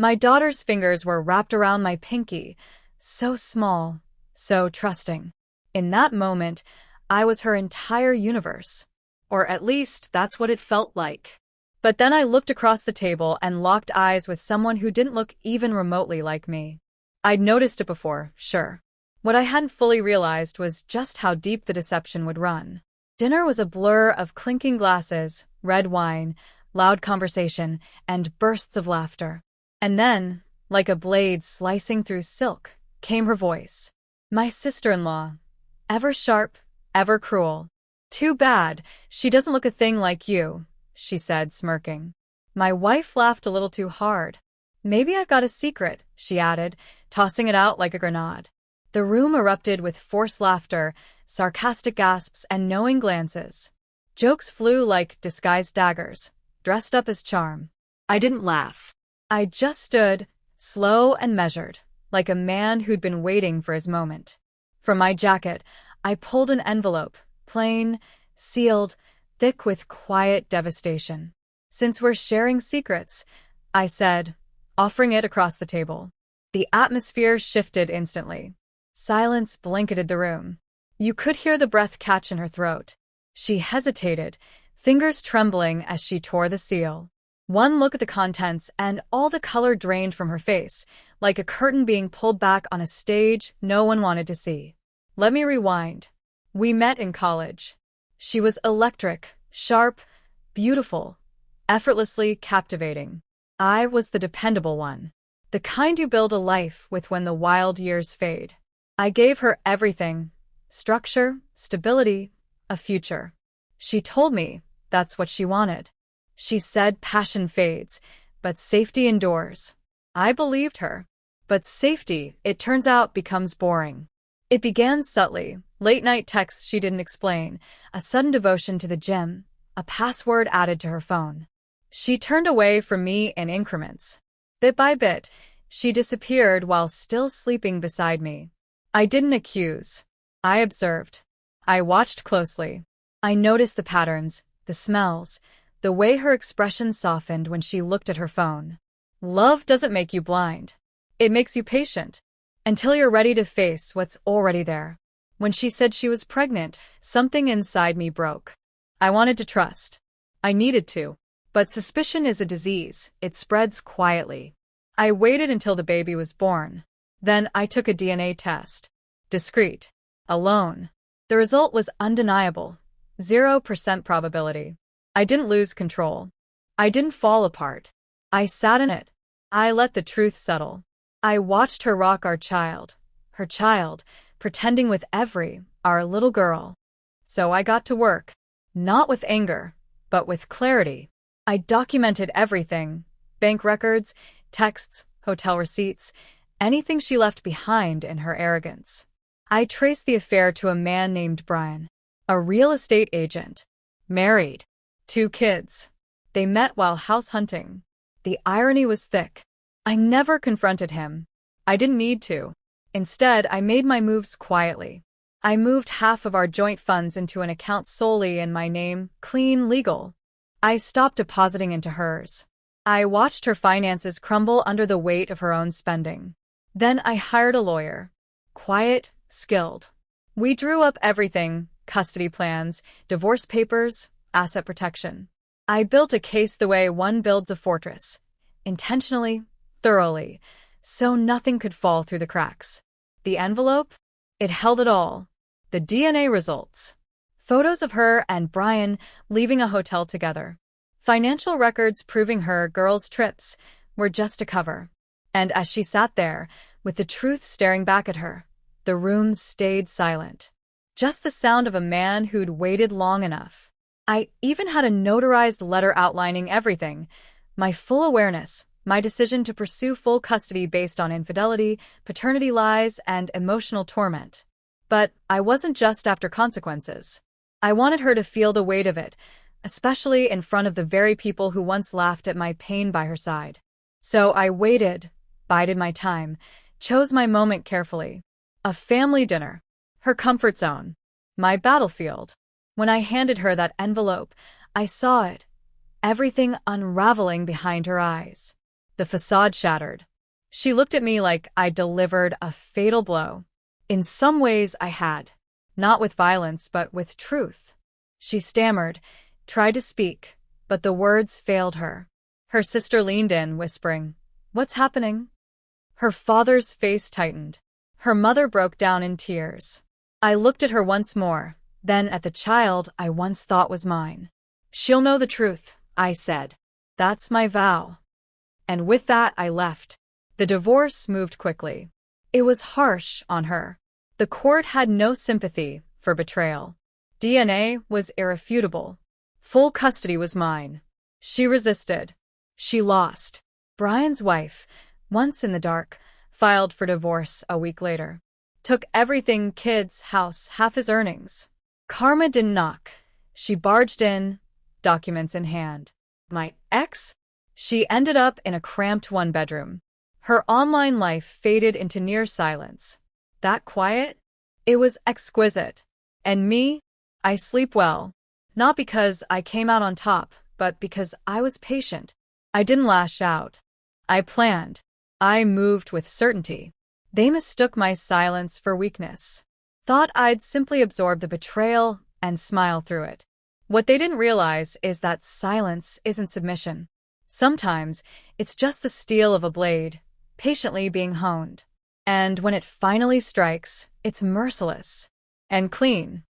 My daughter's fingers were wrapped around my pinky, so small, so trusting. In that moment, I was her entire universe. Or at least, that's what it felt like. But then I looked across the table and locked eyes with someone who didn't look even remotely like me. I'd noticed it before, sure. What I hadn't fully realized was just how deep the deception would run. Dinner was a blur of clinking glasses, red wine, loud conversation, and bursts of laughter. And then, like a blade slicing through silk, came her voice. My sister-in-law. Ever sharp, ever cruel. Too bad, she doesn't look a thing like you, she said, smirking. My wife laughed a little too hard. Maybe I've got a secret, she added, tossing it out like a grenade. The room erupted with forced laughter, sarcastic gasps, and knowing glances. Jokes flew like disguised daggers, dressed up as charm. I didn't laugh. I just stood, slow and measured, like a man who'd been waiting for his moment. From my jacket, I pulled an envelope, plain, sealed, thick with quiet devastation. Since we're sharing secrets, I said, offering it across the table. The atmosphere shifted instantly. Silence blanketed the room. You could hear the breath catch in her throat. She hesitated, fingers trembling as she tore the seal. One look at the contents and all the color drained from her face, like a curtain being pulled back on a stage no one wanted to see. Let me rewind. We met in college. She was electric, sharp, beautiful, effortlessly captivating. I was the dependable one, the kind you build a life with when the wild years fade. I gave her everything, structure, stability, a future. She told me that's what she wanted. She said passion fades, but safety endures. I believed her. But safety, it turns out, becomes boring. It began subtly, late-night texts she didn't explain, a sudden devotion to the gym, a password added to her phone. She turned away from me in increments. Bit by bit, she disappeared while still sleeping beside me. I didn't accuse. I observed. I watched closely. I noticed the patterns, the smells, the way her expression softened when she looked at her phone. Love doesn't make you blind. It makes you patient, until you're ready to face what's already there. When she said she was pregnant, something inside me broke. I wanted to trust. I needed to. But suspicion is a disease. It spreads quietly. I waited until the baby was born. Then I took a DNA test. Discreet. Alone. The result was undeniable. 0% probability. I didn't lose control. I didn't fall apart. I sat in it. I let the truth settle. I watched her rock our child. Her child, pretending with our little girl. So I got to work. Not with anger, but with clarity. I documented everything. Bank records, texts, hotel receipts, anything she left behind in her arrogance. I traced the affair to a man named Brian, a real estate agent. Married. 2 kids. They met while house hunting. The irony was thick. I never confronted him. I didn't need to. Instead, I made my moves quietly. I moved half of our joint funds into an account solely in my name, clean, legal. I stopped depositing into hers. I watched her finances crumble under the weight of her own spending. Then I hired a lawyer. Quiet, skilled. We drew up everything, custody plans, divorce papers, asset protection. I built a case the way one builds a fortress. Intentionally, thoroughly, so nothing could fall through the cracks. The envelope? It held it all. The DNA results. Photos of her and Brian leaving a hotel together. Financial records proving her girls' trips were just a cover. And as she sat there, with the truth staring back at her, the room stayed silent. Just the sound of a man who'd waited long enough. I even had a notarized letter outlining everything. My full awareness, my decision to pursue full custody based on infidelity, paternity lies, and emotional torment. But I wasn't just after consequences. I wanted her to feel the weight of it, especially in front of the very people who once laughed at my pain by her side. So I waited, bided my time, chose my moment carefully. A family dinner. Her comfort zone. My battlefield. When I handed her that envelope, I saw it. Everything unraveling behind her eyes. The facade shattered. She looked at me like I delivered a fatal blow. In some ways I had. Not with violence, but with truth. She stammered, tried to speak, but the words failed her. Her sister leaned in, whispering, "What's happening?" Her father's face tightened. Her mother broke down in tears. I looked at her once more, then at the child I once thought was mine. "She'll know the truth," I said. "That's my vow." And with that I left. The divorce moved quickly. It was harsh on her. The court had no sympathy for betrayal. DNA was irrefutable. Full custody was mine. She resisted. She lost. Brian's wife, once in the dark, filed for divorce a week later. Took everything: kids, house, half his earnings. Karma didn't knock. She barged in, documents in hand. My ex? She ended up in a cramped one-bedroom. Her online life faded into near silence. That quiet? It was exquisite. And me? I sleep well. Not because I came out on top, but because I was patient. I didn't lash out. I planned. I moved with certainty. They mistook my silence for weakness. Thought I'd simply absorb the betrayal and smile through it. What they didn't realize is that silence isn't submission. Sometimes it's just the steel of a blade, patiently being honed. And when it finally strikes, it's merciless and clean.